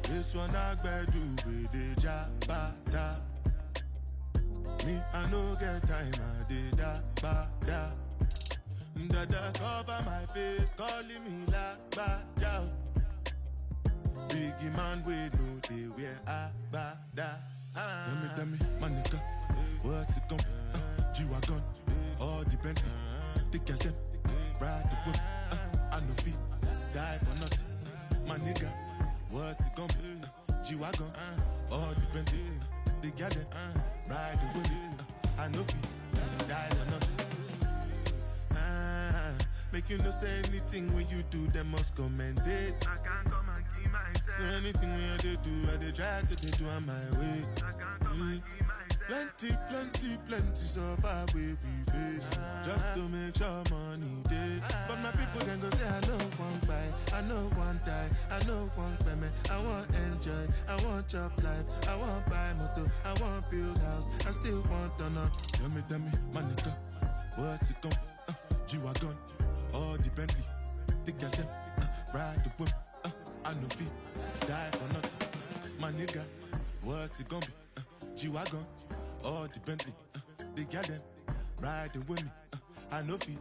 This one I better do with the jabata. Me, I no get time, I did da. Dada cover my face, calling me like Baja. Biggie man, we know they wear abada. Tell me, my nigga, what's it gon' G-Wagon, all the Bentley, the girl them, ride the whip, I no feet, die for nothing. My nigga, what's it gon' G-Wagon, all the Bentley, the girl them, ride the whip, I no feet, die for nothing. Make you no say anything when you do, they must commend it. I can't come and keep myself. So anything when I do, I dey try to do on my way. I can't come and keep myself. Plenty so far we face. Just to make sure money day. But my people then go say I know one buy, I know one die, I know one payment. I want enjoy, I want job life, I want buy motor, I want build house, I still want to know. Tell me, my nigga, what's it gon' G-Wagon, all the Bentley, the girl them, ride the whip, I no feet, die for nothing. My nigga, what's it gon' be? G-Wagon, all the Bentley, the girl them, ride the with me, I no feet.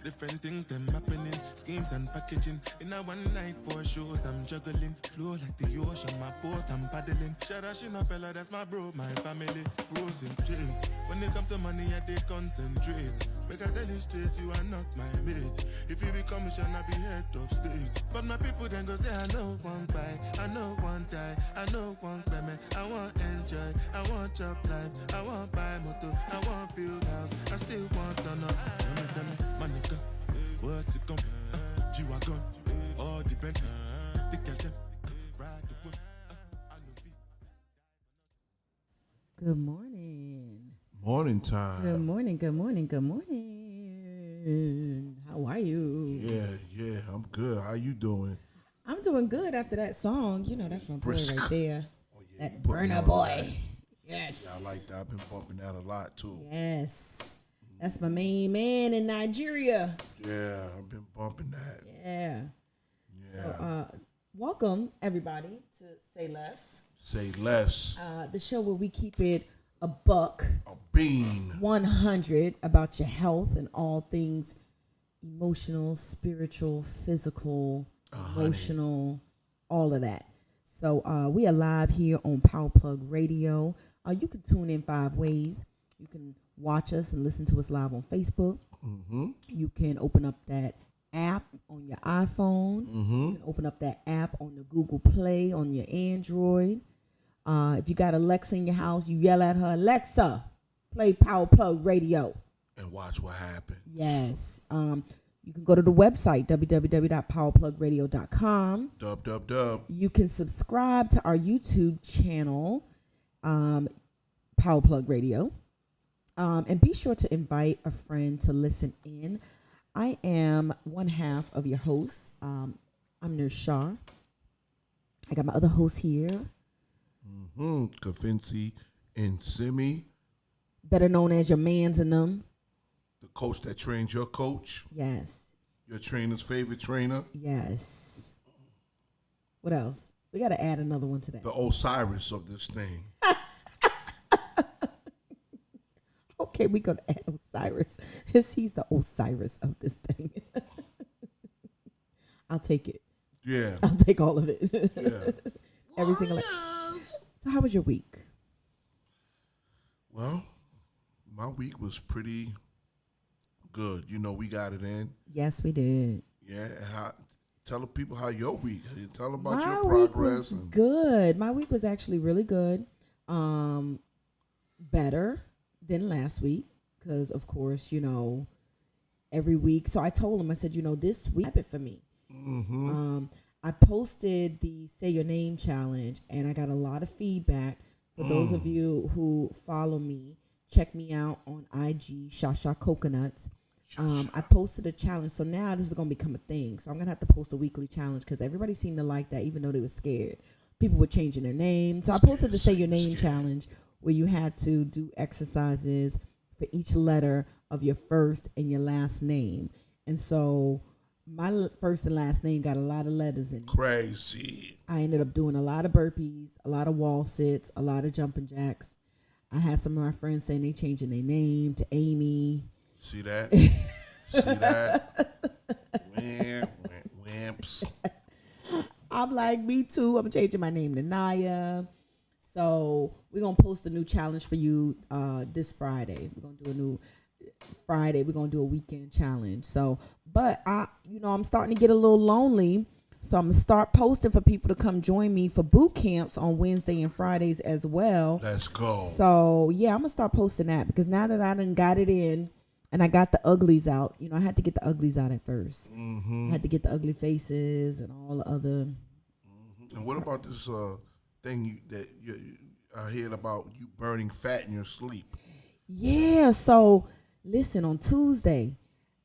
Different things them happening, schemes and packaging. In a one night for shows, I'm juggling. Flow like the ocean, my boat, I'm paddling. Shara Bella, that's my bro, my family. Frozen dreams. When it comes to money, I they concentrate. Make I tell you straight, you are not my mate. If you become a I be head of state. But my people then go say, I know one buy, I know one die, I know one payment. I want enjoy, I want job life, I want buy motor, I want build house, I still want to know. Tell me, my nigga, what's it gon' be? G-Wagon, all the Bentley, the girl them, ride the whip, I know feet. Good morning. Morning time. Good morning. How are you? Yeah, I'm good. How you doing? I'm doing good after that song. You know, that's my boy Brisk. right there. Oh, yeah, That you put me burner on boy. that. Yes. Yeah, I like that. I've been bumping that a lot too. Yes. That's my main man in Nigeria. Yeah, I've been bumping that. Yeah. Yeah. So, welcome, everybody, to Say Less. Say less. The show where we keep it a buck, A bean. 100 about your health and all things emotional, spiritual, physical, emotional, all of that. So we are live here on Power Plug Radio. You can tune in 5 ways. You can watch us and listen to us live on Facebook. Mm-hmm. You can open up that app on your iPhone. Mm-hmm. You can open up that app on the Google Play on your Android. If you got Alexa in your house, you yell at her, Alexa, play Power Plug Radio. And watch what happens. Yes. You can go to the website, www.powerplugradio.com. Dub. You can subscribe to our YouTube channel, Power Plug Radio. And be sure to invite a friend to listen in. I am one half of your host. I'm Nurse Shah. I got my other host here. Kafinci and Simi, Better known as your mans and them. the coach that trains your coach, Yes. your trainer's favorite trainer, Yes. What else? We got to add another one to that. the Osiris of this thing. Okay, we're going to add Osiris. He's the Osiris of this thing. I'll take it. Yeah. I'll take all of it. Yeah. Every single. So how was your week? Well, my week was pretty good. You know, we got it in. Yes, we did. Yeah. And tell the people how your week. Tell them about My your week progress. was good. My week was actually really good. Better than last week because, of course, every week. So I told him, I said, this week happened for me. I posted the Say Your Name challenge, and I got a lot of feedback. For those of you who follow me, check me out on IG, Shasha Coconuts. I posted a challenge, so now this is going to become a thing. So I'm going to have to post a weekly challenge because everybody seemed to like that, even though they were scared. People were changing their name. So I posted the Say Your Name challenge where you had to do exercises for each letter of your first and your last name. And so my first and last name got a lot of letters in it. Crazy. I ended up doing a lot of burpees, a lot of wall sits, a lot of jumping jacks. I had some of my friends saying they changing their name to Amy. See that? See that? Wimps. I'm like, me too. I'm changing my name to Naya. So we're going to post a new challenge for you this Friday. We're going to do a new Friday. We're going to do a weekend challenge. So, but I'm starting to get a little lonely. So I'm going to start posting for people to come join me for boot camps on Wednesday and Fridays as well. Let's go. So, yeah, I'm going to start posting that because now that I done got it in and I got the uglies out, I had to get the uglies out at first. I had to get the ugly faces and all the other. And what about this thing I heard about you burning fat in your sleep? Yeah, so listen, on Tuesday,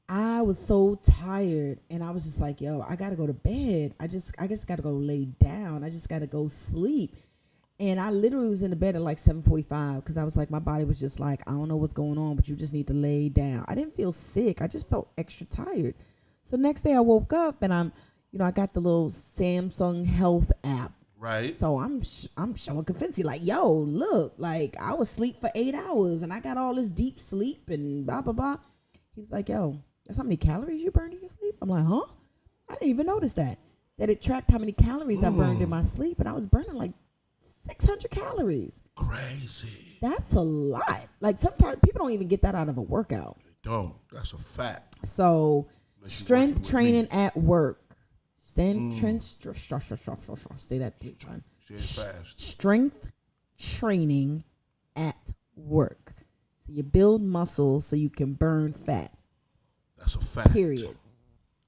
I was so tired and I was just like, yo, I gotta go to bed. I just gotta go lay down. I just gotta go sleep. And I literally was in the bed at like 7:45 because I was like, my body was just like, I don't know what's going on, but you just need to lay down. I didn't feel sick. I just felt extra tired. So next day I woke up and I got the little Samsung Health app. Right. So I'm showing Confinci like, yo, look, like I was asleep for 8 hours and I got all this deep sleep and blah, blah, blah. He was like, yo, that's how many calories you burned in your sleep? I'm like, huh? I didn't even notice that it tracked how many calories I burned in my sleep. And I was burning like 600 calories. Crazy. That's a lot. Like sometimes people don't even get that out of a workout. They don't. That's a fact. So strength training at work. Say that 3 times. Say it fast. Strength training at work. So you build muscle so you can burn fat. That's a fact. Period.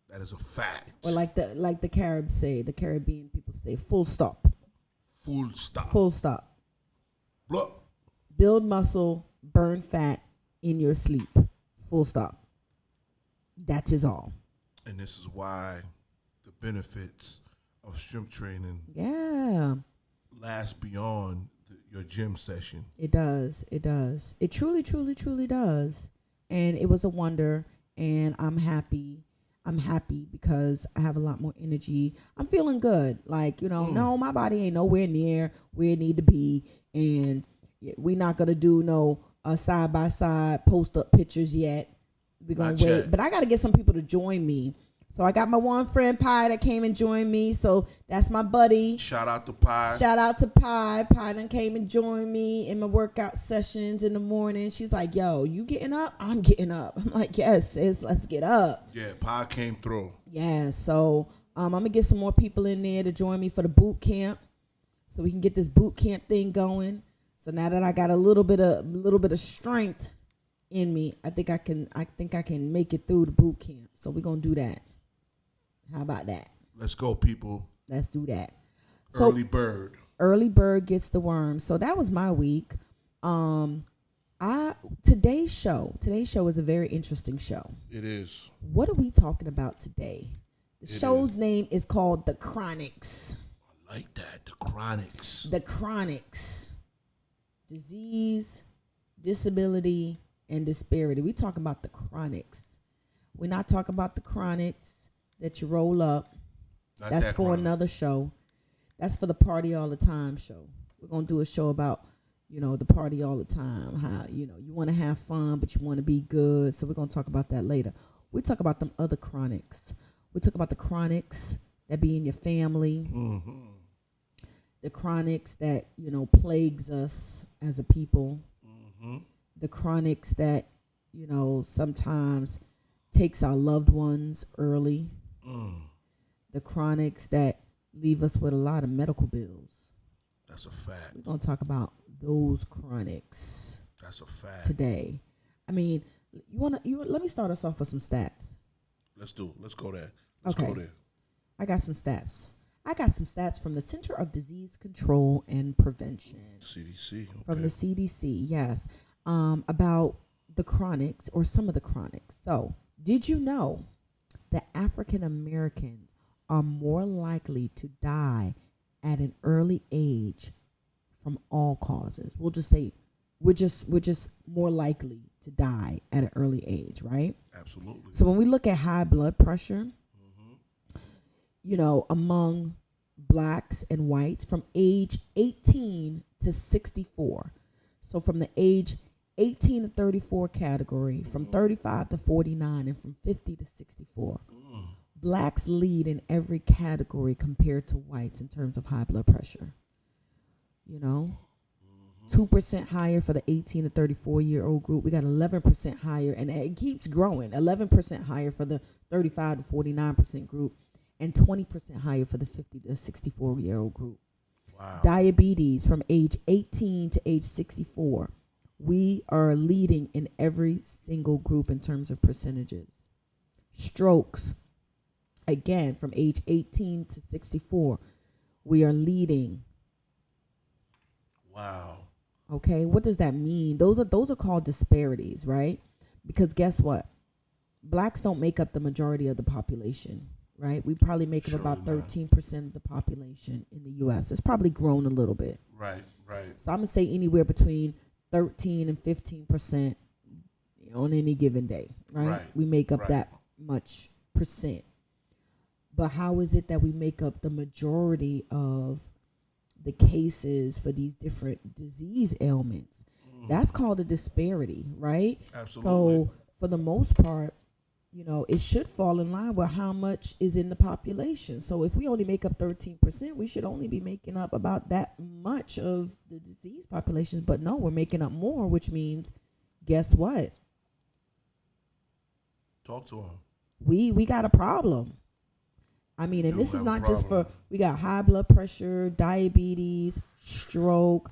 That is a fact. Or like the Caribbean people say, full stop. Full stop. Full stop. Look. Build muscle, burn fat in your sleep. Full stop. That is all. And this is why the benefits of strength training last beyond your gym session. It does. It does. It truly, truly, truly does. And it was a wonder. And I'm happy. I'm happy because I have a lot more energy. I'm feeling good. Like, no, my body ain't nowhere near where it need to be. And we're not going to do no side-by-side post-up pictures yet. We're going to wait. Yet. But I got to get some people to join me. So I got my one friend, Pi, that came and joined me. So that's my buddy. Shout out to Pi. Shout out to Pi. Pi done came and joined me in my workout sessions in the morning. She's like, yo, you getting up? I'm getting up. I'm like, yes, sis, let's get up. Yeah, Pi came through. Yeah, so I'm going to get some more people in there to join me for the boot camp so we can get this boot camp thing going. So now that I got a little bit of strength in me, I think I can make it through the boot camp. So we're going to do that. How about that? Let's go, people. Let's do that. Early bird. Early bird gets the worm. So that was my week. Today's show is a very interesting show. It is. What are we talking about today? The show's name is called The Chronics. I like that. The Chronics. The Chronics. Disease, disability, and disparity. We talking about the chronics. We're not talking about the chronics that you roll up. That's for another show. That's for the party all the time show. We're going to do a show about, the party all the time. How, you want to have fun, but you want to be good. So we're going to talk about that later. We talk about them other chronics. We talk about the chronics that be in your family. Mm-hmm. The chronics that, plagues us as a people. Mm-hmm. The chronics that, sometimes takes our loved ones early. The chronics that leave us with a lot of medical bills. That's a fact. We're going to talk about those chronics. That's a fact. Today. I mean, let me start us off with some stats. Let's go there. Let's go there. I got some stats. I got some stats from the Center of Disease Control and Prevention. CDC. Okay. From the CDC, yes. About the chronics or some of the chronics. So, did you know that African Americans are more likely to die at an early age from all causes? We'll just say we're just more likely to die at an early age, right? Absolutely. So when we look at high blood pressure, among blacks and whites from age 18 to 64. So from the age 18 to 34 category, from 35 to 49, and from 50 to 64. Blacks lead in every category compared to whites in terms of high blood pressure. 2% higher for the 18 to 34-year-old group. We got 11% higher, and it keeps growing. 11% higher for the 35 to 49% group, and 20% higher for the 50 to 64-year-old group. Wow. Diabetes from age 18 to age 64. We are leading in every single group in terms of percentages. Strokes, again, from age 18 to 64, we are leading. Wow. Okay, what does that mean? Those are called disparities, right? Because guess what? Blacks don't make up the majority of the population, right? We probably make up about 13% of the population in the U.S. It's probably grown a little bit. Right. So I'm going to say anywhere between 13 and 15% on any given day, right? We make up that much percent. But how is it that we make up the majority of the cases for these different disease ailments? That's called a disparity, right? Absolutely. So for the most part, it should fall in line with how much is in the population. So if we only make up 13%, we should only be making up about that much of the disease populations. But no, we're making up more, which means, guess what? Talk to them. We got a problem. I mean, and this is not just for, we got high blood pressure, diabetes, stroke,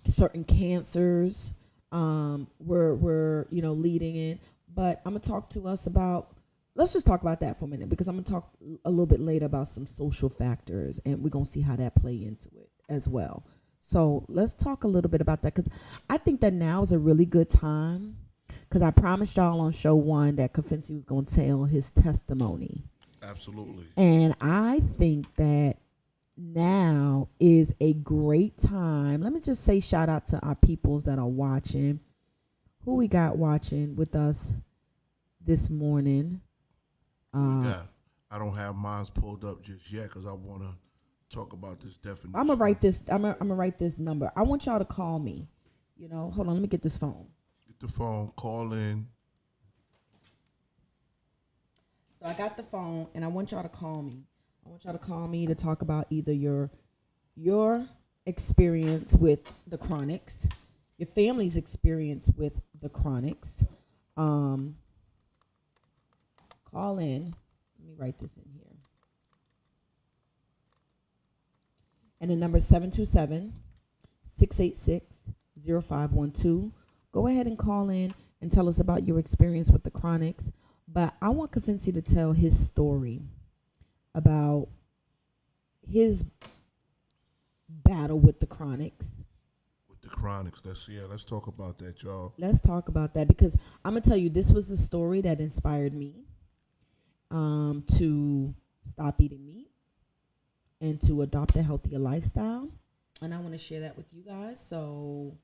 certain cancers, we're leading in. But I'm going to talk to us about, let's just talk about that for a minute, because I'm going to talk a little bit later about some social factors, and we're going to see how that play into it as well. So let's talk a little bit about that, because I think that now is a really good time, because I promised y'all on show 1 that Kafinsi was going to tell his testimony. Absolutely. And I think that now is a great time. Let me just say shout out to our peoples that are watching. Who we got watching with us this morning? I don't have mine pulled up just yet because I want to talk about this definition. I'm gonna write this. I'm gonna write this number. I want y'all to call me. Hold on. Let me get this phone. Get the phone. Call in. So I got the phone, and I want y'all to call me. I want y'all to call me to talk about either your experience with the chronics, your family's experience with the chronics. Call in. Let me write this in here. And the number is 727-686-0512. Go ahead and call in and tell us about your experience with the chronics. But I want Kafinsi to tell his story about his battle with the chronics. Let's talk about that, y'all. Let's talk about that, because I'm going to tell you, this was a story that inspired me to stop eating meat and to adopt a healthier lifestyle. And I want to share that with you guys. So,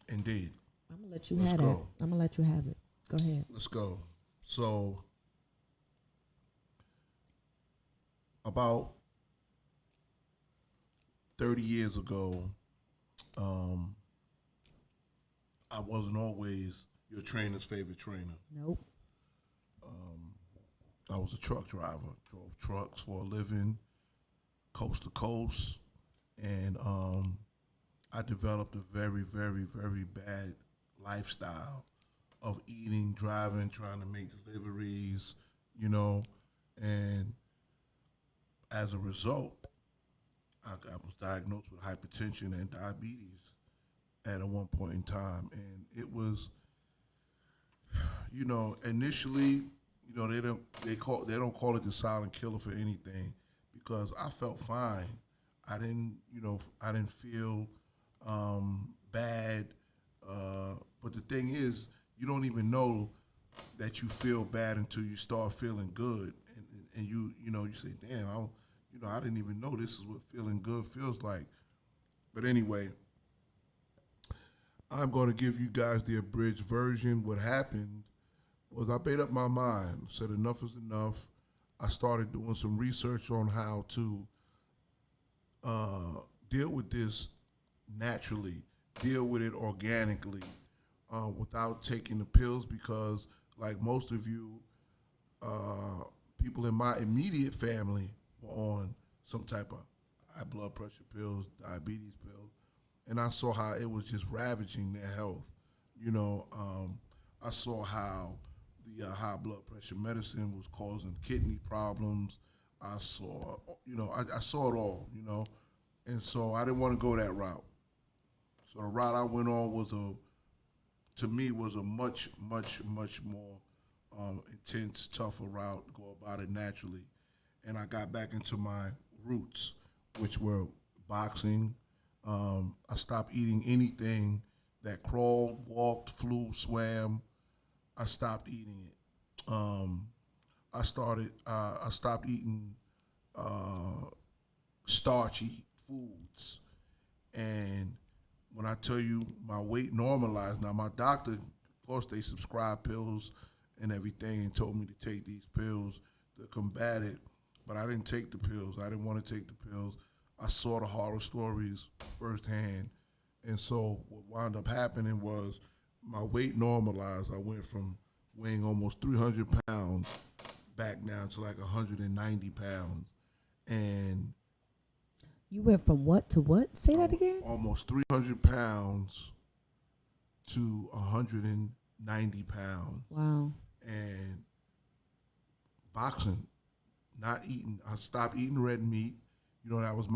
indeed. I'm going to let you have it. I'm going to let you have it. Go ahead. Let's go. So, about 30 years ago, I wasn't always your trainer's favorite trainer. Nope. I was a truck driver, drove trucks for a living, coast to coast, and I developed a very, very, very bad lifestyle of eating, driving, trying to make deliveries, and as a result, I was diagnosed with hypertension and diabetes at a one point in time, and it was, initially, they don't call it the silent killer for anything, because I felt fine. I didn't feel bad. But the thing is, you don't even know that you feel bad until you start feeling good, and you say, damn, I didn't even know this is what feeling good feels like. But anyway, I'm going to give you guys the abridged version. What happened was I made up my mind, said enough is enough. I started doing some research on how to deal with this naturally, deal with it organically, without taking the pills, because, like most of you, people in my immediate family were on some type of high blood pressure pills, diabetes pills, and I saw how it was just ravaging their health. I saw how the high blood pressure medicine was causing kidney problems. I saw, I saw it all, and so I didn't want to go that route. So the route I went on to me, was a much, much, much more intense, tougher route to go about it naturally. And I got back into my roots, which were boxing. I stopped eating anything that crawled, walked, flew, swam. I stopped eating it. I stopped eating uh, starchy foods. And when I tell you my weight normalized, now my doctor, of course, they prescribed pills and everything and told me to take these pills to combat it, but I didn't take the pills. I didn't want to take the pills. I saw the horror stories firsthand. And so what wound up happening was my weight normalized. I went from weighing almost 300 pounds back down to like 190 pounds. And You went from what to what? Say that again. almost 300 pounds to 190 pounds. Wow. And boxing, not eating. I stopped eating red meat. That was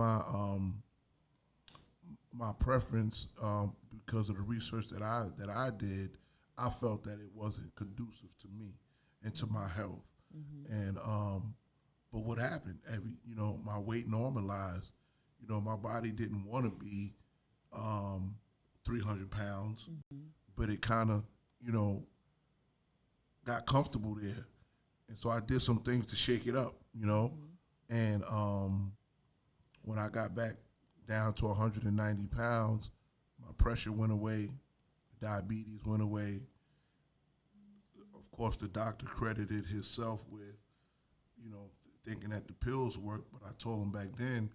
my preference, because of the research that I did. I felt that it wasn't conducive to me and to my health. And but what happened? My weight normalized. My body didn't want to be 300 pounds, but it kind of, got comfortable there. And so I did some things to shake it up. And when I got back down to 190 pounds, my pressure went away, diabetes went away. Of course, the doctor credited himself with, thinking that the pills worked, but I told him back then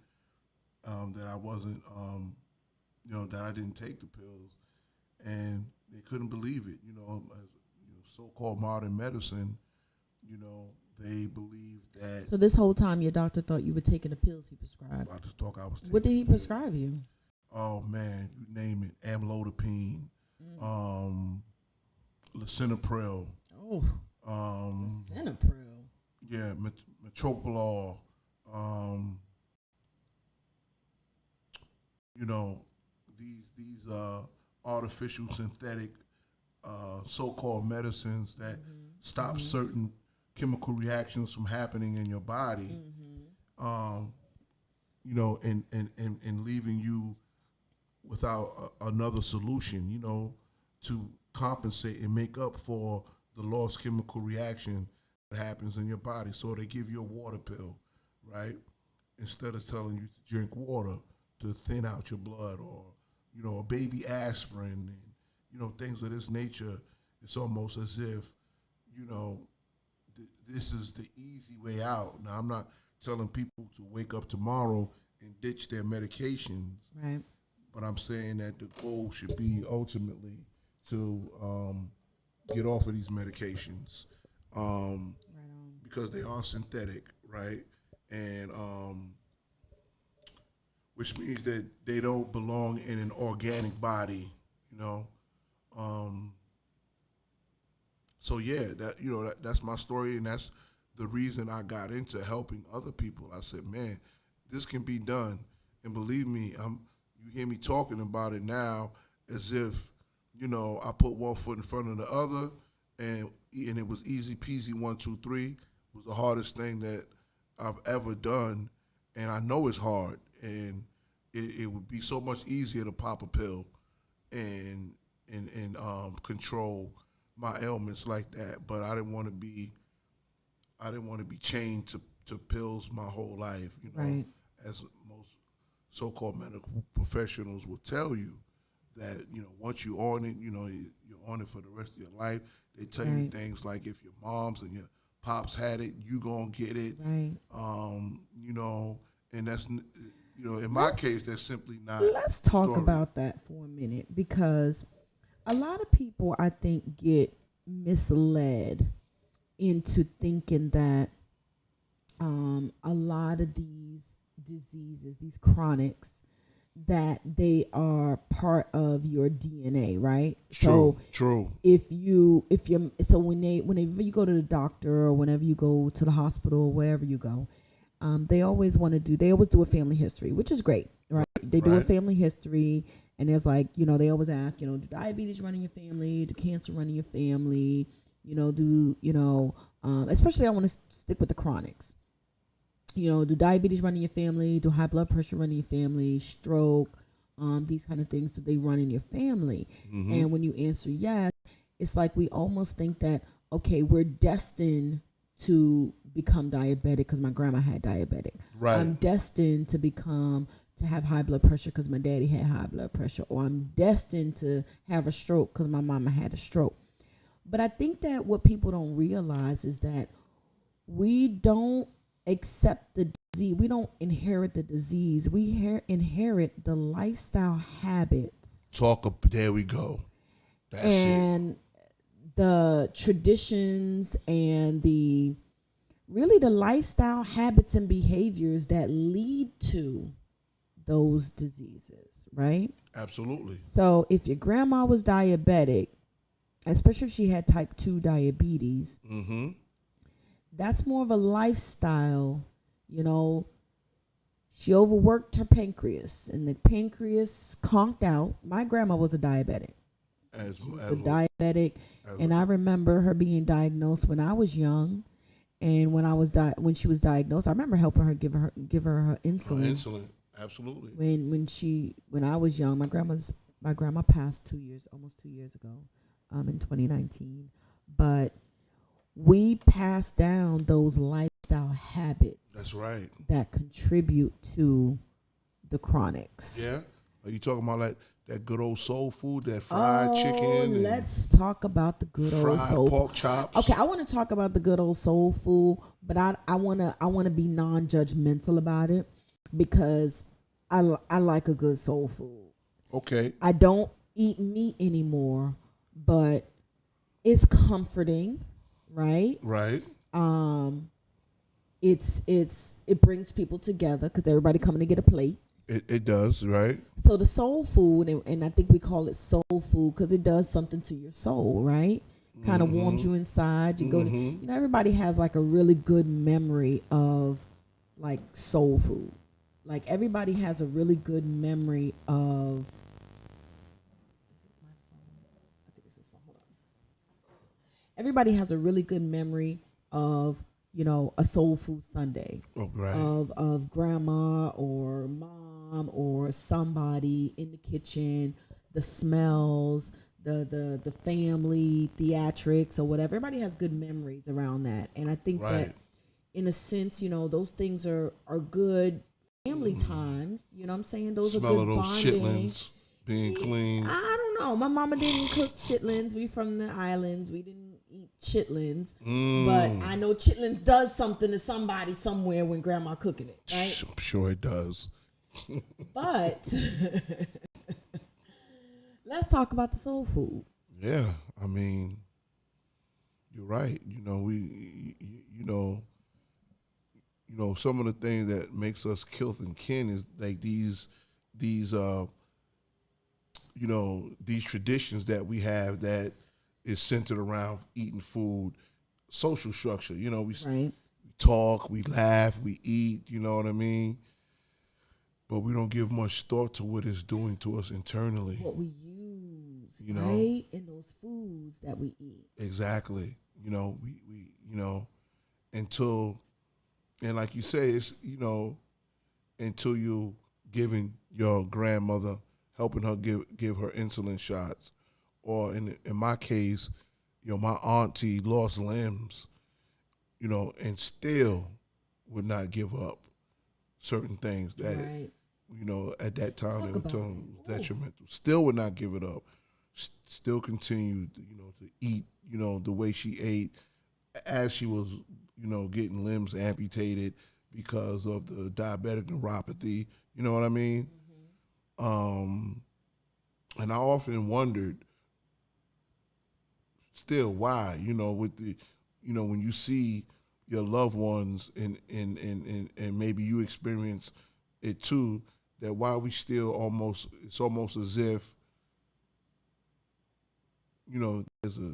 that I wasn't, that I didn't take the pills, and they couldn't believe it. As so-called modern medicine, they believe that. So this whole time, your doctor thought you were taking the pills he prescribed. I just thought I was taking. What did he prescribe you? Oh man, you name it: amlodipine, lisinopril, Cinepril. yeah, metoprolol, you know, these artificial synthetic so-called medicines that stop certain chemical reactions from happening in your body, and leaving you without another solution, to compensate and make up for the lost chemical reaction that happens in your body. So they give you a water pill, right? Instead of telling you to drink water to thin out your blood, or, a baby aspirin, and, things of this nature. It's almost as if, this is the easy way out. Now, I'm not telling people to wake up tomorrow and ditch their medications, Right. but I'm saying that the goal should be ultimately to get off of these medications, Right on. because they are synthetic, right? And which means that they don't belong in an organic body, you know. So yeah, that's my story, and that's the reason I got into helping other people. I said, man, this can be done, and believe me, you hear me talking about it now, as if, I put one foot in front of the other, and it was easy peasy, 1, 2, 3. It was the hardest thing that I've ever done, and I know it's hard, and it would be so much easier to pop a pill and control my ailments like that. But I didn't want to be chained to pills my whole life. Right. As most so-called medical professionals will tell you, that once you're on it, you're on it for the rest of your life. They tell you things like, if your moms and your pops had it, you gonna get it. Right. And that's in my case, that's simply not. Let's talk about that for a minute, because a lot of people, I think, get misled into thinking that a lot of these diseases, these chronics, that they are part of your DNA, right? True. Whenever you go to the doctor, or whenever you go to the hospital, wherever you go, they always do a family history, which is great, right? They do a family history, and there's they always ask, do diabetes run in your family? Do cancer run in your family? Especially I want to stick with the chronics. Do diabetes run in your family? Do high blood pressure run in your family? Stroke, these kind of things, do they run in your family? Mm-hmm. And when you answer yes, it's like we almost think that, okay, we're destined to become diabetic because my grandma had diabetic. Right. I'm destined to have high blood pressure because my daddy had high blood pressure, or I'm destined to have a stroke because my mama had a stroke. But I think that what people don't realize is that we don't accept the disease. We don't inherit the disease. We inherit the lifestyle habits. There we go. That's and the traditions and the lifestyle habits and behaviors that lead to those diseases, right? Absolutely. So if your grandma was diabetic, especially if she had type 2 diabetes, mm-hmm. that's more of a lifestyle. She overworked her pancreas, and the pancreas conked out. My grandma was a diabetic. And I remember her being diagnosed when I was young, and when she was diagnosed, I remember helping her give her her insulin. Insulin, absolutely. When I was young, my grandma passed almost 2 years ago, in 2019, but we pass down those lifestyle habits. That's right. That contribute to the chronics. Yeah. Are you talking about that good old soul food, that fried chicken? Let's talk about the good old soul pork food. chops. Okay, I want to talk about the good old soul food, but I wanna be non-judgmental about it, because I like a good soul food. Okay. I don't eat meat anymore, but it's comforting. Right. It brings people together because everybody coming to get a plate. It does, right? So the soul food, and I think we call it soul food because it does something to your soul, right? Kind of warms you inside. You go to, everybody has a really good memory of soul food. Everybody has a really good memory of. Everybody has a really good memory of, a soul food Sunday. Oh, right. Of grandma or mom or somebody in the kitchen, the smells, the family theatrics or whatever. Everybody has good memories around that. And I think that in a sense, those things are good family times. You know what I'm saying? Those Smell are good of those bonding. chitlins being clean. I don't know. My mama didn't cook chitlins. We from the islands. We didn't eat chitlins. But I know chitlins does something to somebody somewhere when grandma cooking it, right? I'm sure it does. But let's talk about the soul food. Yeah, I mean, you're right. Some of the things that makes us kith and kin is these traditions that we have that is centered around eating food, social structure. We talk, we laugh, we eat. You know what I mean? But we don't give much thought to what it's doing to us internally. What we use You know, right? And those foods that we eat. exactly. You know, we until, and like you say, it's, until you giving your grandmother, helping her give her insulin shots, or in my case, my auntie lost limbs, and still would not give up certain things that, Right. at that time Talk they were about telling it. was detrimental. Still would not give it up. Still continued, to eat, the way she ate as she was, getting limbs amputated because of the diabetic neuropathy. You know what I mean? And I often wondered still why, with the, when you see your loved ones and maybe you experience it too, that why we still it's almost as if, there's a,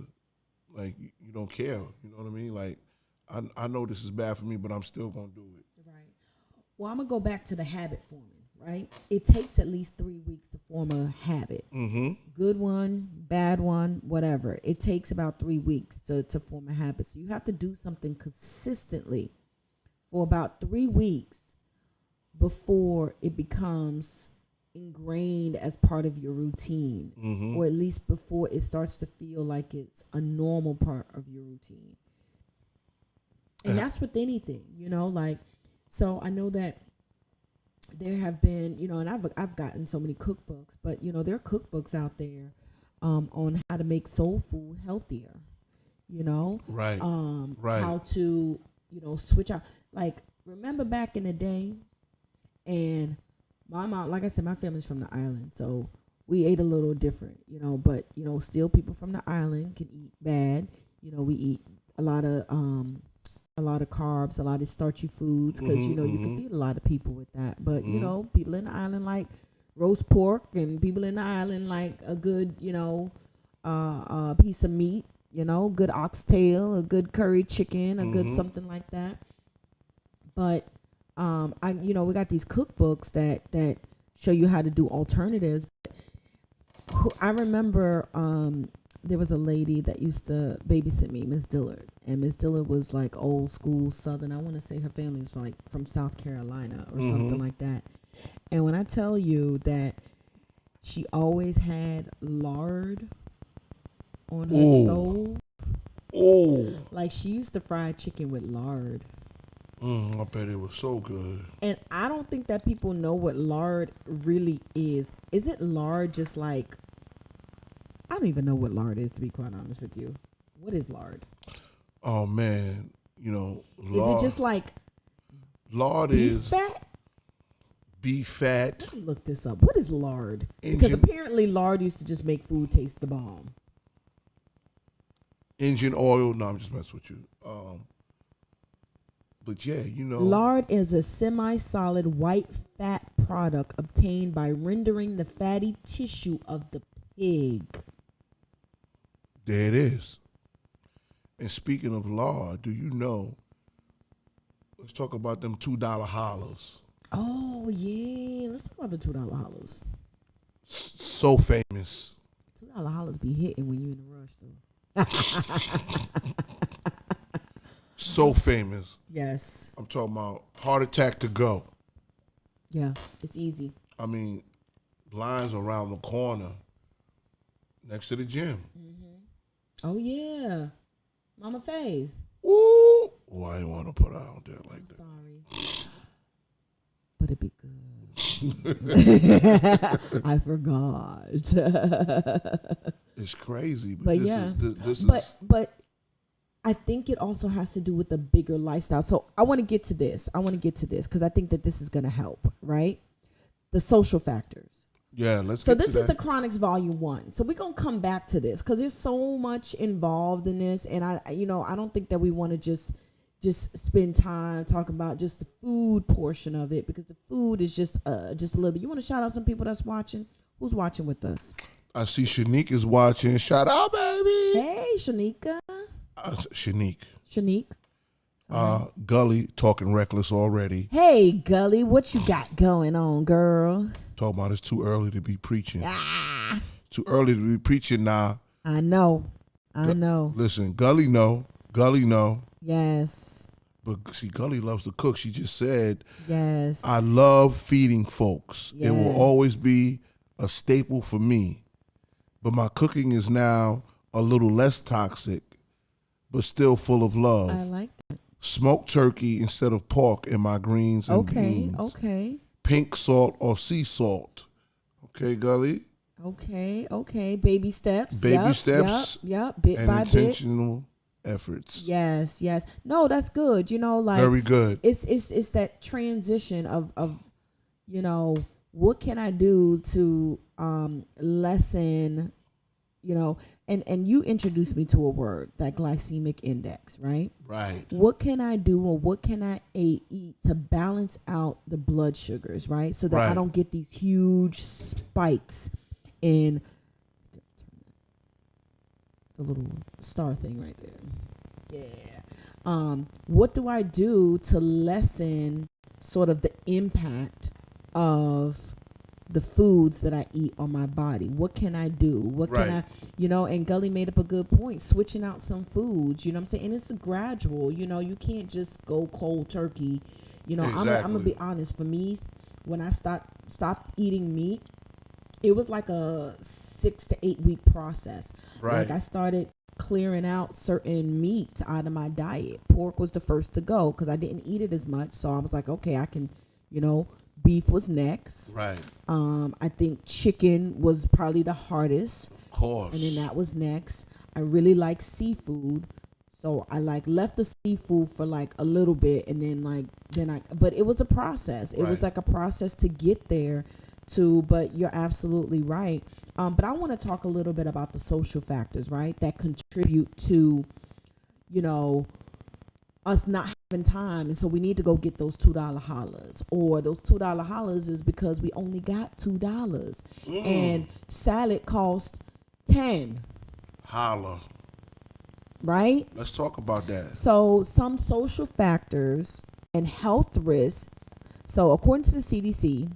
like, you don't care, you know what I mean? Like, I know this is bad for me, but I'm still gonna do it. Right. Well, I'm gonna go back to the habit forming. Right. It takes at least 3 weeks to form a habit. Mm-hmm. Good one, bad one, whatever. It takes about 3 weeks to form a habit. So you have to do something consistently for about 3 weeks before it becomes ingrained as part of your routine, or at least before it starts to feel like it's a normal part of your routine. And that's with anything, like, so I know that there have been, and I've gotten so many cookbooks, but there are cookbooks out there on how to make soul food healthier, Right. Right. how to, switch out. Like, remember back in the day, and my mom, like I said, my family's from the island, so we ate a little different, but still people from the island can eat bad. We eat a lot of carbs, a lot of starchy foods, because you can feed a lot of people with that. But people in the island like roast pork, and people in the island like a good piece of meat, good oxtail, a good curry chicken, a good something like that. But we got these cookbooks that show you how to do alternatives. I remember there was a lady that used to babysit me, Miss Dillard, and Miss Dillard was like old school Southern. I want to say her family was like from South Carolina or something like that. And when I tell you that she always had lard on her stove, like she used to fry chicken with lard. I bet it was so good. And I don't think that people know what lard really is. Is it lard just like, I don't even know what lard is, to be quite honest with you. What is lard? Oh man, lard. Is it just like lard beef is fat? Beef fat. Let me look this up. What is lard? Because apparently lard used to just make food taste the bomb. Engine oil. No, I'm just messing with you. But yeah, lard is a semi-solid white fat product obtained by rendering the fatty tissue of the pig. There it is. And speaking of lard, do you know? Let's talk about them $2 hollers. Oh yeah, let's talk about the $2 hollers. So famous. $2 hollers be hitting when you in a rush though. So famous. Yes. I'm talking about heart attack to go. Yeah, it's easy. I mean, lines around the corner next to the gym. Oh yeah, Mama Faith. Ooh. Oh, I didn't want to put her out there like that. Sorry. But it'd be good. I forgot. It's crazy. But this but I think it also has to do with the bigger lifestyle. So I want to get to this. Because I think that this is going to help, right? The social factors. Yeah, let's So get this to is that. the Chronics Volume 1. So we're going to come back to this because there's so much involved in this. And I don't think that we want to just spend time talking about just the food portion of it, because the food is just a little bit. You want to shout out some people that's watching? Who's watching with us? I see Shanique is watching. Shout out, baby. Hey, Shanika. Shanique. Gully talking reckless already. Hey, Gully, what you got going on, girl? Talking about it's too early to be preaching. too early to be preaching now. I know. Listen, Gully know. Yes. But see, Gully loves to cook. She just said, Yes. I love feeding folks. Yeah. It will always be a staple for me. But my cooking is now a little less toxic, but still full of love. I like that. Smoked turkey instead of pork in my greens and beans. Okay. Pink salt or sea salt. Okay, Gully? Okay. Baby steps. Baby steps. Yep. Bit and by intentional efforts. Yes. No, that's good. Like very good. It's that transition of what can I do to lessen, and you introduced me to a word, that glycemic index, right? Right. What can I do, or what can I eat to balance out the blood sugars, right? So that I don't get these huge spikes in the little star thing right there. Yeah. What do I do to lessen sort of the impact of the foods that I eat on my body? What can I do? What can I, and Gully made up a good point, switching out some foods, you know what I'm saying? And it's a gradual, you can't just go cold turkey. Exactly. I'm going to be honest. For me, when I stopped eating meat, it was like a 6 to 8 week process. Right. Like I started clearing out certain meats out of my diet. Pork was the first to go because I didn't eat it as much. So I was like, okay, I can, beef was next. Right. I think chicken was probably the hardest. Of course. And then that was next. I really like seafood. So I left the seafood for like a little bit, and then but it was a process. It was like a process to get there but you're absolutely right. But I want to talk a little bit about the social factors, right? That contribute to, us not having time. And so we need to go get those $2 hollers, or those $2 hollers is because we only got $2 and salad costs 10. Holla. Right? Let's talk about that. So some social factors and health risks. So according to the CDC,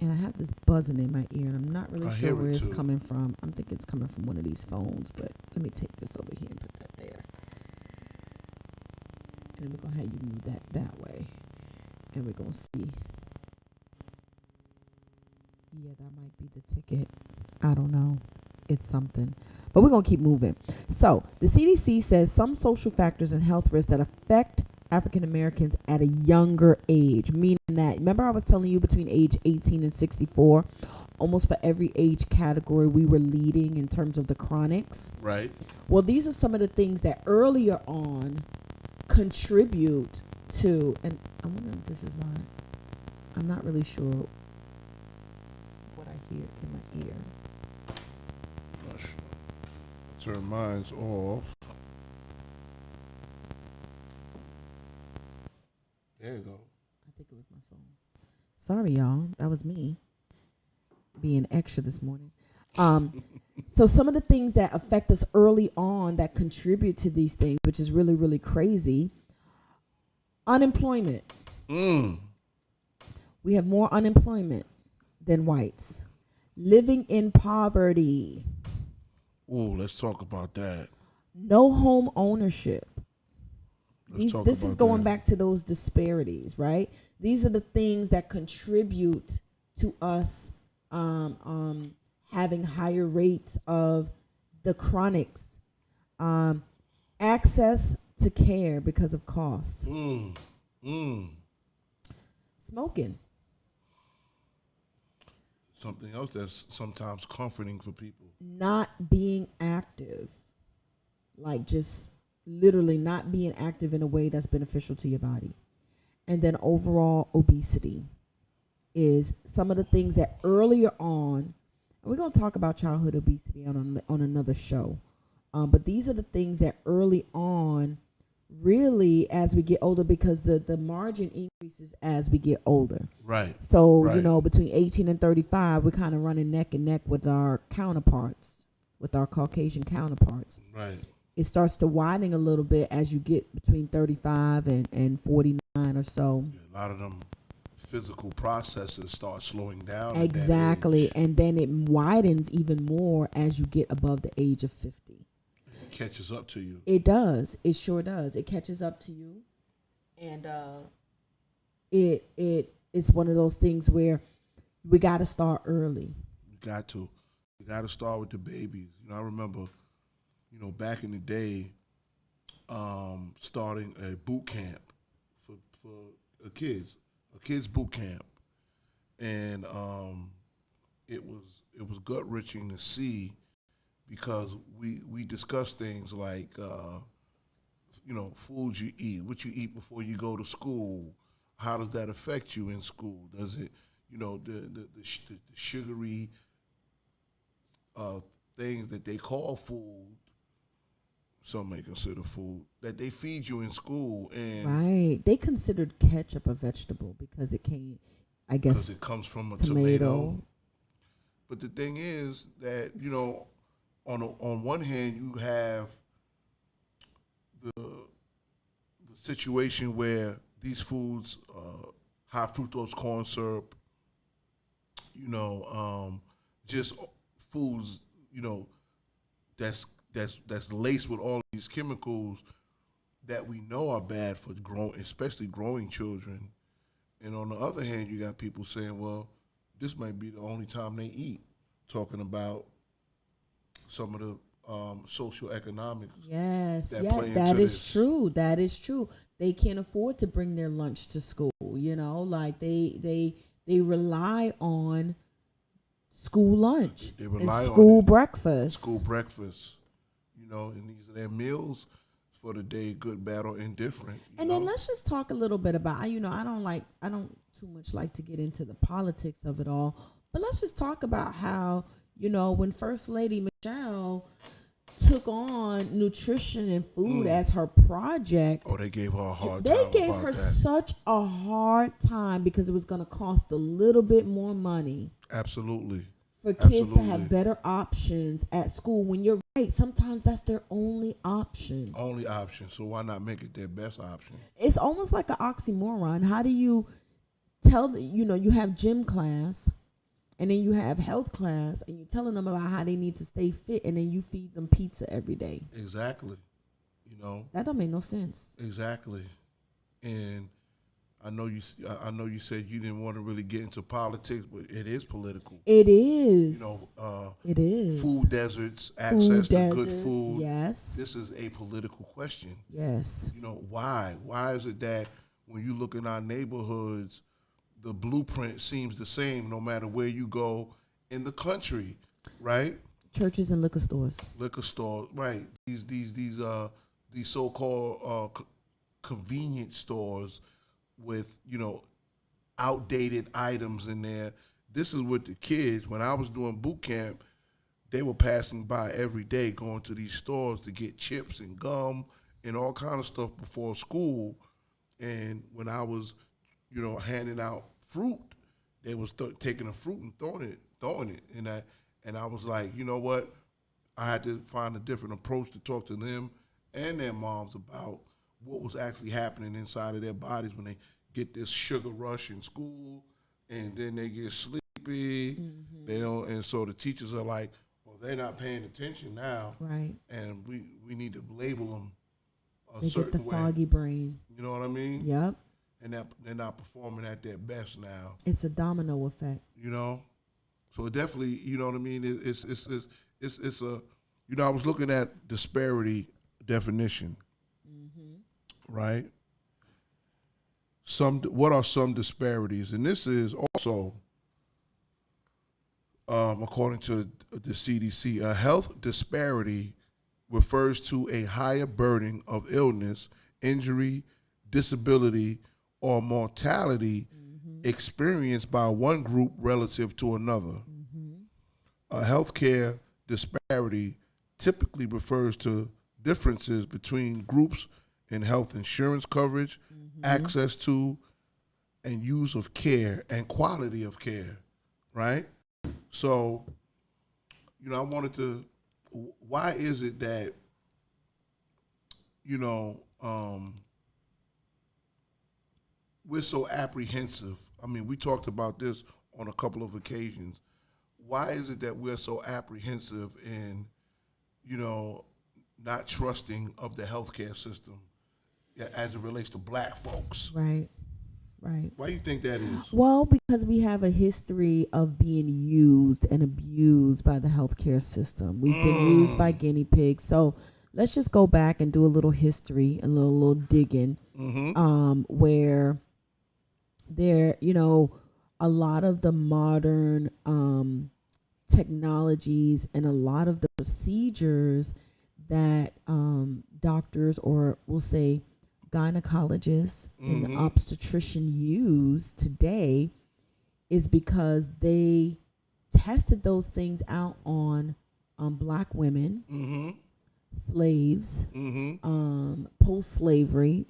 and I have this buzzing in my ear, and I'm not really sure where it's coming from. I'm thinking it's coming from one of these phones, but let me take this over here and put that there. And then we're going to have you move that way. And we're going to see. Yeah, that might be the ticket. I don't know. It's something. But we're going to keep moving. So the CDC says some social factors and health risks that affect African Americans at a younger age, meaning that, remember I was telling you between age 18 and 64, almost for every age category we were leading in terms of the chronics. Right. Well, these are some of the things that earlier on contribute to, and I wonder if this is mine. I'm not really sure what I hear in my ear. Not sure. Turn mine's off. There you go. I think it was my phone. Sorry, y'all. That was me being extra this morning. So some of the things that affect us early on that contribute to these things, which is really, really crazy. Unemployment. We have more unemployment than whites. Living in poverty. Ooh, let's talk about that. No home ownership. This is going that. back to those disparities, right? These are the things that contribute to us having higher rates of the chronics. Access to care because of cost. Smoking. Something else that's sometimes comforting for people. Not being active. Like just literally not being active in a way that's beneficial to your body. And then overall obesity is some of the things that earlier on, and we're going to talk about childhood obesity on another show. But these are the things that early on, really, as we get older, because the margin increases as we get older. Right. So, between 18 and 35, we're kind of running neck and neck with our counterparts, with our Caucasian counterparts. Right. It starts to widen a little bit as you get between 35 and 49 or so. Yeah, a lot of them physical processes start slowing down. Exactly. At that age. And then it widens even more as you get above the age of 50. It catches up to you. It does. It sure does. It catches up to you. And it's one of those things where we got to start early. You got to. You got to start with the babies. I remember, back in the day, starting a boot camp for a kids boot camp, and it was gut wrenching to see, because we discussed things like foods you eat, what you eat before you go to school, how does that affect you in school? Does it the sugary things that they call food, some may consider food, that they feed you in school, and right, they considered ketchup a vegetable because it came, I guess, because it comes from a tomato. tomato. But the thing is that on one hand you have the situation where these foods, high fructose corn syrup, just foods, that's laced with all these chemicals that we know are bad for especially growing children. And on the other hand, you got people saying, well, this might be the only time they eat, talking about some of the social economics. Yes, that yeah, play into that is this. true. That is true. They can't afford to bring their lunch to school. Like they rely on school lunch They rely and on school it. breakfast. School breakfast, and these are their meals for the day, good, bad, or indifferent. And then let's just talk a little bit about, I don't too much like to get into the politics of it all, but let's just talk about how, when First Lady Michelle took on nutrition and food as her project. Oh, they gave her a hard time. They gave about her that. such a hard time because it was going to cost a little bit more money Absolutely. for kids to Absolutely. have better options at school. When you're right, sometimes that's their only option. Only option. So why not make it their best option? It's almost like an oxymoron. How do you tell, you have gym class and then you have health class and you're telling them about how they need to stay fit and then you feed them pizza every day? Exactly. That don't make no sense. Exactly. And I know you said you didn't want to really get into politics, but it is political. It is. It is. Food deserts, access to good deserts, food. yes. This is a political question. Yes. Why? Why is it that when you look in our neighborhoods, the blueprint seems the same no matter where you go in the country, right? Churches and liquor stores. Liquor stores, right? These so-called convenience stores with outdated items in there. This is what the kids, when I was doing boot camp, they were passing by every day, going to these stores to get chips and gum and all kind of stuff before school. And when I was, handing out fruit, they was taking the fruit and throwing it. And I was like, you know what? I had to find a different approach to talk to them and their moms about what was actually happening inside of their bodies when they get this sugar rush in school, and then they get sleepy. Mm-hmm. They don't, and so the teachers are like, well, they're not paying attention now, Right. and we need to label them a They certain get the way. foggy brain. You know what I mean? Yep. And that they're not performing at their best now. It's a domino effect. So it definitely, you know what I mean? It's a, I was looking at disparity definition, right? What are some disparities? And this is also, according to the CDC, a health disparity refers to a higher burden of illness, injury, disability, or mortality experienced by one group relative to another. A healthcare disparity typically refers to differences between groups in health insurance coverage, access to and use of care, and quality of care, right? So, I wanted to, why is it that, we're so apprehensive. I mean, we talked about this on a couple of occasions. Why is it that we're so apprehensive in, you know, not trusting of the healthcare system as it relates to black folks? Right. Right. Why do you think that is? Well, because we have a history of being used and abused by the healthcare system. We've been used by guinea pigs. So let's just go back and do a little history, a little digging, where there, a lot of the modern technologies and a lot of the procedures that doctors, or we'll say gynecologists and obstetrician use today, is because they tested those things out on black women, slaves, post-slavery.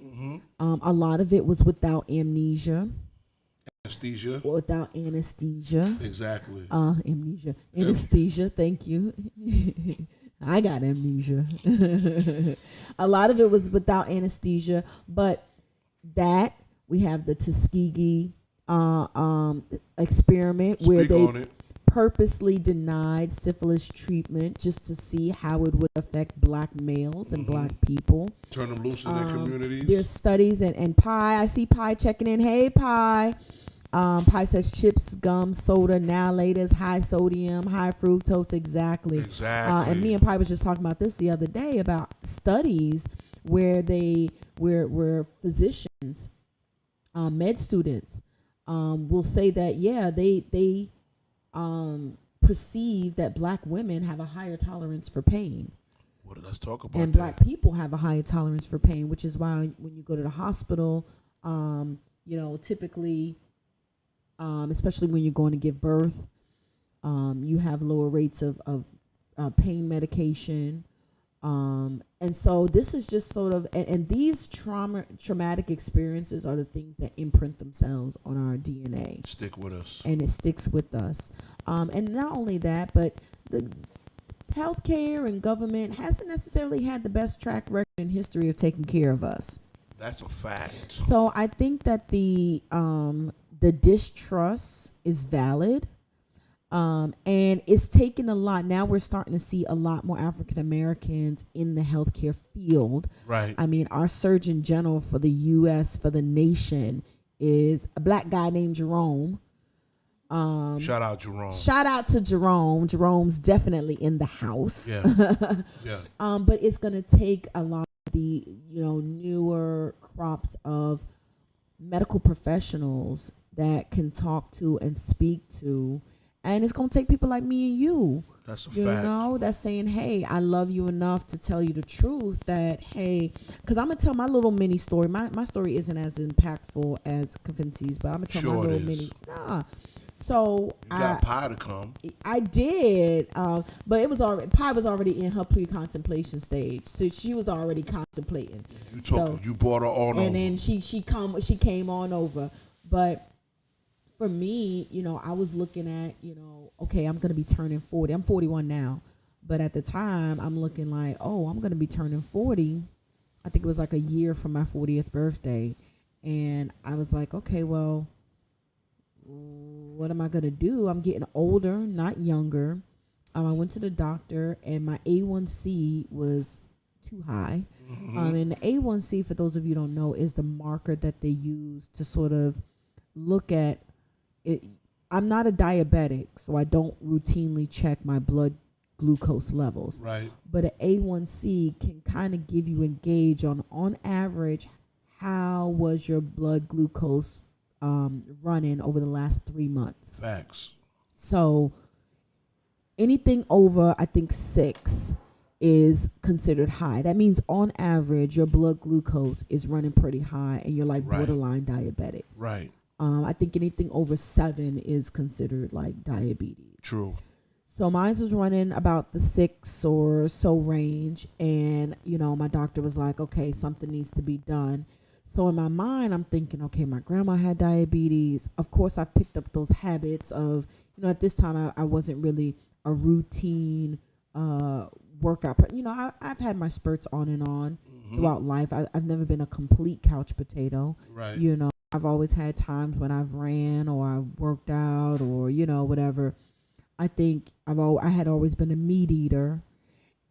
A lot of it was without Anesthesia. without anesthesia. Exactly. Anesthesia. Thank you. I got amnesia. A lot of it was without anesthesia, but that we have the Tuskegee experiment where they purposely denied syphilis treatment just to see how it would affect black males and black people. Turn them loose in their communities. There's studies, and Pi, I see Pi checking in. Hey, Pi. Pi says chips, gum, soda, now laters, high sodium, high fructose. Exactly. And me and Pi was just talking about this the other day about studies where where physicians, med students, will say that they perceive that black women have a higher tolerance for pain. Well, let's talk about and that. Black people have a higher tolerance for pain, which is why when you go to the hospital, typically, especially when you're going to give birth, you have lower rates of pain medication. And so this is just sort of, and these traumatic experiences are the things that imprint themselves on our DNA. Stick with us. And it sticks with us. And not only that, but the healthcare and government hasn't necessarily had the best track record in history of taking care of us. That's a fact. So I think that the distrust is valid. And it's taken a lot. Now we're starting to see a lot more African Americans in the healthcare field. Right. I mean, our Surgeon General for the U.S., for the nation, is a black guy named Jerome. Shout out Jerome. Shout out to Jerome. Jerome's definitely in the house. Yeah. Yeah. But it's going to take a lot of the, newer crops of medical professionals that can talk to and speak to. And it's going to take people like me and you. That's a fact. That's saying, hey, I love you enough to tell you the truth that, hey, because I'm going to tell my little mini story. My story isn't as impactful as Kavinci's, but I'm going to tell my little mini. So you got Pi to come. I did, but it was already, Pi was already in her pre-contemplation stage, so she was already contemplating. You brought her on over. And then she came on over. But for me, I was looking at, okay, I'm going to be turning 40. I'm 41 now. But at the time, I'm looking like, oh, I'm going to be turning 40. I think it was like a year from my 40th birthday. And I was like, okay, well, what am I going to do? I'm getting older, not younger. I went to the doctor, and my A1C was too high. And the A1C, for those of you who don't know, is the marker that they use to sort of look at it. I'm not a diabetic, so I don't routinely check my blood glucose levels. Right. But an A1C can kind of give you a gauge on average, how was your blood glucose running over the last 3 months. Facts. So anything over, I think, 6 is considered high. That means on average, your blood glucose is running pretty high, and you're like borderline diabetic. Right. I think anything over 7 is considered like diabetes. True. So mine was running about the 6 or so range, and my doctor was like, okay, something needs to be done. So in my mind, I'm thinking, okay, my grandma had diabetes. Of course, I've picked up those habits of, at this time, I wasn't really a routine workout. I've had my spurts on and on throughout life. I've never been a complete couch potato. Right. I've always had times when I've ran or I worked out or whatever. I think I had always been a meat eater,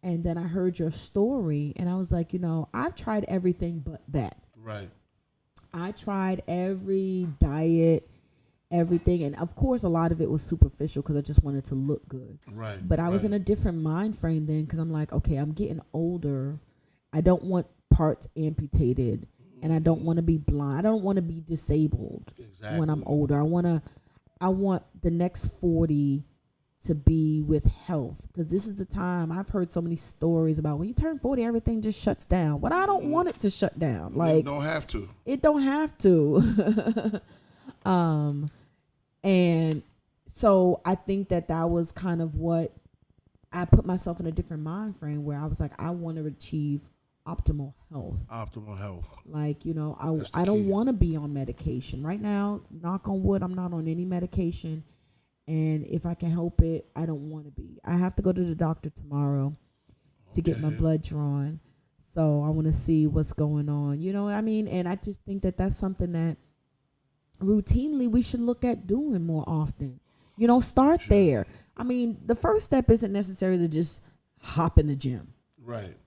and then I heard your story, and I was like, I've tried everything but that. Right. I tried every diet, everything, and of course, a lot of it was superficial because I just wanted to look good. Right. But I was in a different mind frame then because I'm like, okay, I'm getting older. I don't want parts amputated, and I don't want to be blind. I don't want to be disabled when I'm older. I want the next 40 to be with health, because this is the time. I've heard so many stories about when you turn 40, everything just shuts down. But I don't want it to shut down. Like, it don't have to. It don't have to. And so I think that was kind of what I put myself in a different mind frame where I was like, I want to achieve optimal health. Optimal health. Like, I don't want to be on medication right now. Knock on wood, I'm not on any medication. And if I can help it, I don't want to be. I have to go to the doctor tomorrow to get my blood drawn. So I want to see what's going on. You know what I mean? And I just think that that's something that routinely we should look at doing more often. Start there. I mean, the first step isn't necessarily to just hop in the gym. Right.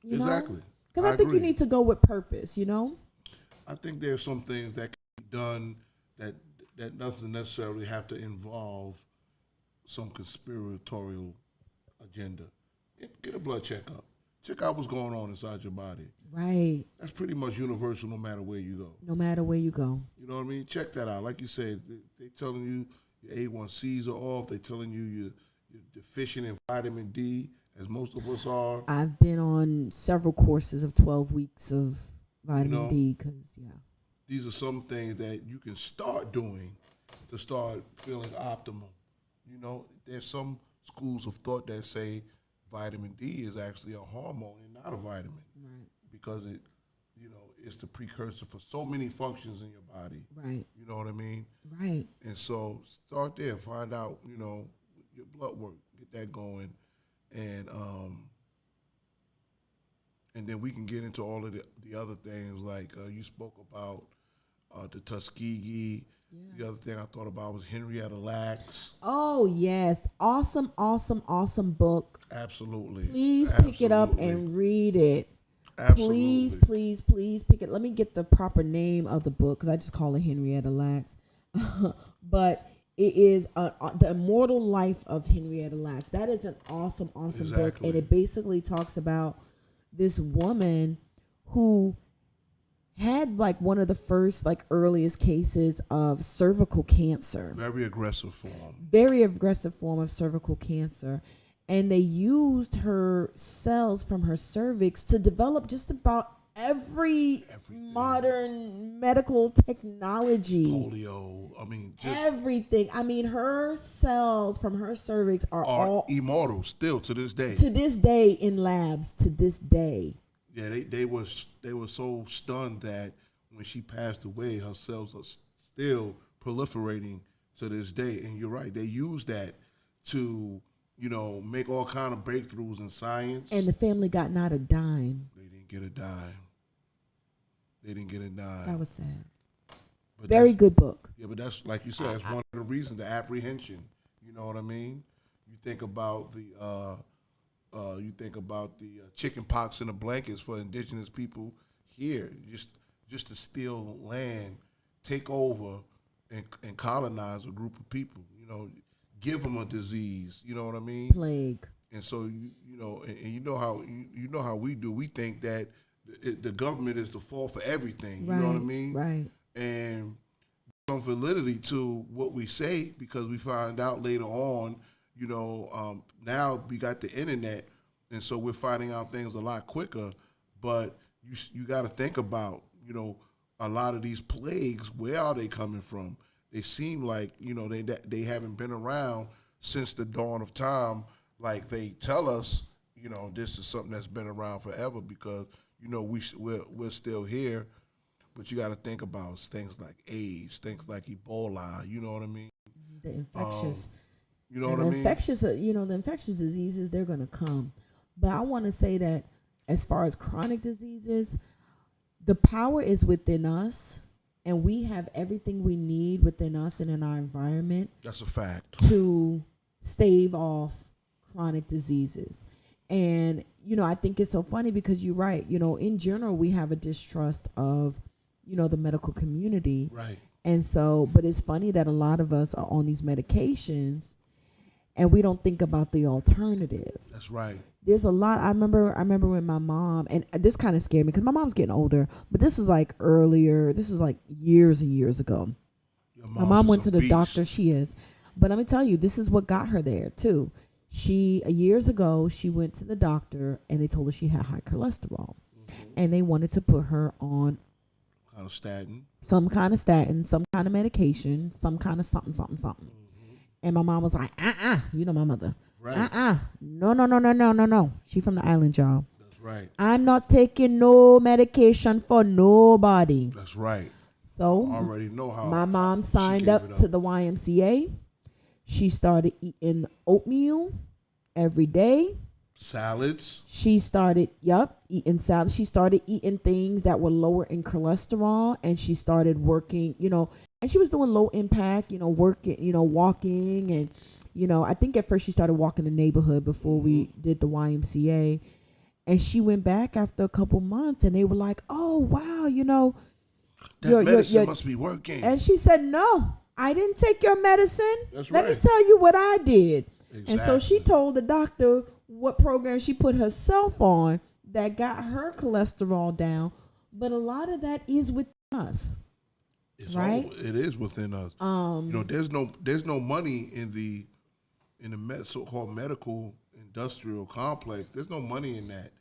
Exactly. Because I think you need to go with purpose, I think there's some things that can be done that doesn't necessarily have to involve some conspiratorial agenda. Get a blood checkup. Check out what's going on inside your body. Right. That's pretty much universal no matter where you go. No matter where you go. You know what I mean? Check that out. Like you said, they telling you your A1Cs are off. They telling you you're deficient in vitamin D, as most of us are. I've been on several courses of 12 weeks of vitamin D because, these are some things that you can start doing to start feeling optimal. There's some schools of thought that say vitamin D is actually a hormone and not a vitamin. Right. Because it, it's the precursor for so many functions in your body. Right. You know what I mean? Right. And so start there, find out, your blood work, get that going, and then we can get into all of the other things like you spoke about the Tuskegee. Yeah. The other thing I thought about was Henrietta Lacks. Oh, yes. Awesome, awesome, awesome book. Absolutely. Please pick it up and read it. Absolutely. Please pick it. Let me get the proper name of the book because I just call it Henrietta Lacks. But it is The Immortal Life of Henrietta Lacks. That is an awesome book. And it basically talks about this woman who had like one of the first earliest cases of cervical cancer. Very aggressive form of cervical cancer. And they used her cells from her cervix to develop just about everything. Modern medical technology. Polio. Everything. Her cells from her cervix are all immortal still to this day. To this day in labs. To this day. Yeah, they were so stunned that when she passed away, her cells are still proliferating to this day. And you're right, they used that to make all kind of breakthroughs in science. And the family got not a dime. They didn't get a dime. That was sad. But very good book. Yeah, but that's like you said, that's one of the reasons, the apprehension. You know what I mean? You think about the chicken pox in the blankets for indigenous people here, just to steal land, take over, and colonize a group of people. Give them a disease. You know what I mean? Plague. And so how we do. We think that the government is the fault for everything. Right, you know what I mean? Right. And some validity to what we say because we find out later on. Now we got the internet, and so we're finding out things a lot quicker. But you got to think about a lot of these plagues. Where are they coming from? They seem like they haven't been around since the dawn of time. Like they tell us, this is something that's been around forever because we're still here. But you got to think about things like AIDS, things like Ebola. You know what I mean? The infectious. You know what I mean? The infectious diseases, they're going to come. But I want to say that as far as chronic diseases, the power is within us and we have everything we need within us and in our environment. That's a fact. To stave off chronic diseases. And, I think it's so funny because you're right. In general, we have a distrust of, the medical community. Right. And so, but it's funny that a lot of us are on these medications and we don't think about the alternative. That's right. There's a lot. I remember when my mom, and this kind of scared me because my mom's getting older, but this was like earlier. This was like years and years ago. My mom went to the doctor. She is. But let me tell you, this is what got her there too. Years ago, she went to the doctor and they told her she had high cholesterol. And they wanted to put her on some kind of statin, some kind of medication, some kind of something. And my mom was like, you know my mother. Right. No. She from the island, y'all. That's right. I'm not taking no medication for nobody. That's right. So I already know how my mom signed up to the YMCA. She started eating oatmeal every day. Salads. She started, eating salads. She started eating things that were lower in cholesterol, and she started working, and she was doing low impact, working, walking, and, I think at first she started walking the neighborhood before we did the YMCA. And she went back after a couple months, and they were like, oh, wow, that medicine must be working. And she said, no, I didn't take your medicine. That's Let right. me tell you what I did. Exactly. And so she told the doctor what program she put herself on that got her cholesterol down. But a lot of that is with us. Right? It is within us. There's no money in the so-called medical industrial complex. There's no money in that.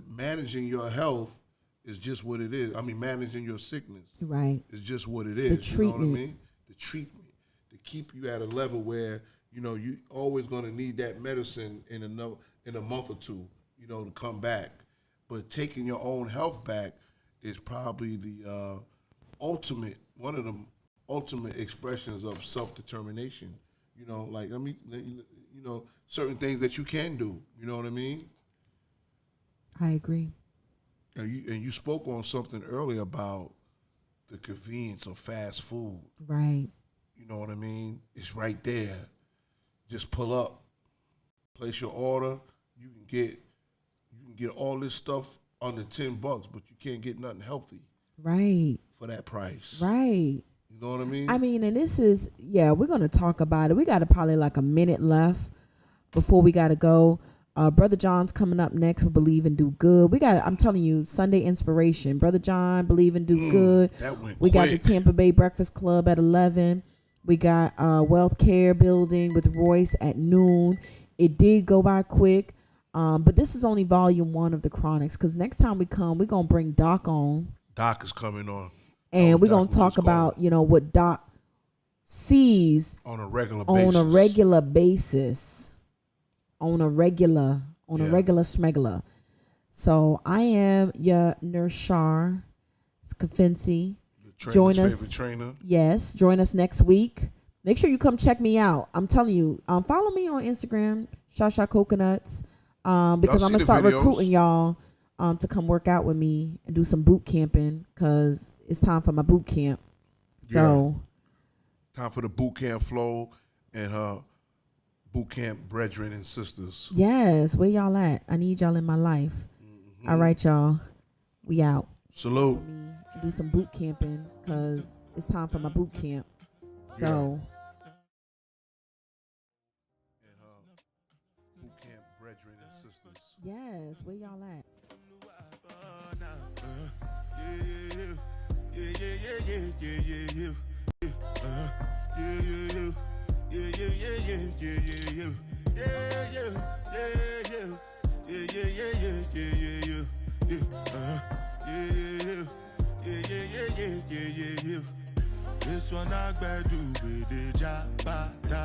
Managing your health is just what it is. I mean, managing your sickness, right, is just what it is. The treatment. You know what I mean? The treatment to keep you at a level where you always going to need that medicine in a month or two, to come back. But taking your own health back is probably the one of the ultimate expressions of self-determination. Certain things that you can do. You know what I mean? I agree. And you spoke on something earlier about the convenience of fast food. Right. You know what I mean? It's right there. Just pull up, place your order. You can get all this stuff under $10, but you can't get nothing healthy. Right. For that price. Right. You know what I mean? I mean, and this is, we're going to talk about it. We got probably like a minute left before we got to go. Brother John's coming up next with Believe and Do Good. I'm telling you, Sunday inspiration. Brother John, Believe and Do Good. That went we quick. Got the Tampa Bay Breakfast Club at 11. We got Wealth Care Building with Royce at noon. It did go by quick. But this is only volume 1 of the Chronics, because next time we come, we're going to bring Doc on. Doc is coming on. And we're going to talk about, what Doc sees on a regular basis. On a regular smegular. So I am your nurse Shar Scafinci. Join us. Favorite trainer. Yes, join us next week. Make sure you come check me out. I'm telling you, follow me on Instagram, Shasha Coconuts, because I'm gonna start recruiting y'all to come work out with me and do some boot camping, because it's time for my boot camp. So time for the boot camp flow and her boot camp brethren and sisters. Yes, where y'all at? I need y'all in my life. All right, y'all. We out. Salute. Do some boot camping, because it's time for my boot camp. So. And her boot camp brethren and sisters. Yes, where y'all at? This one I better do with the jabata.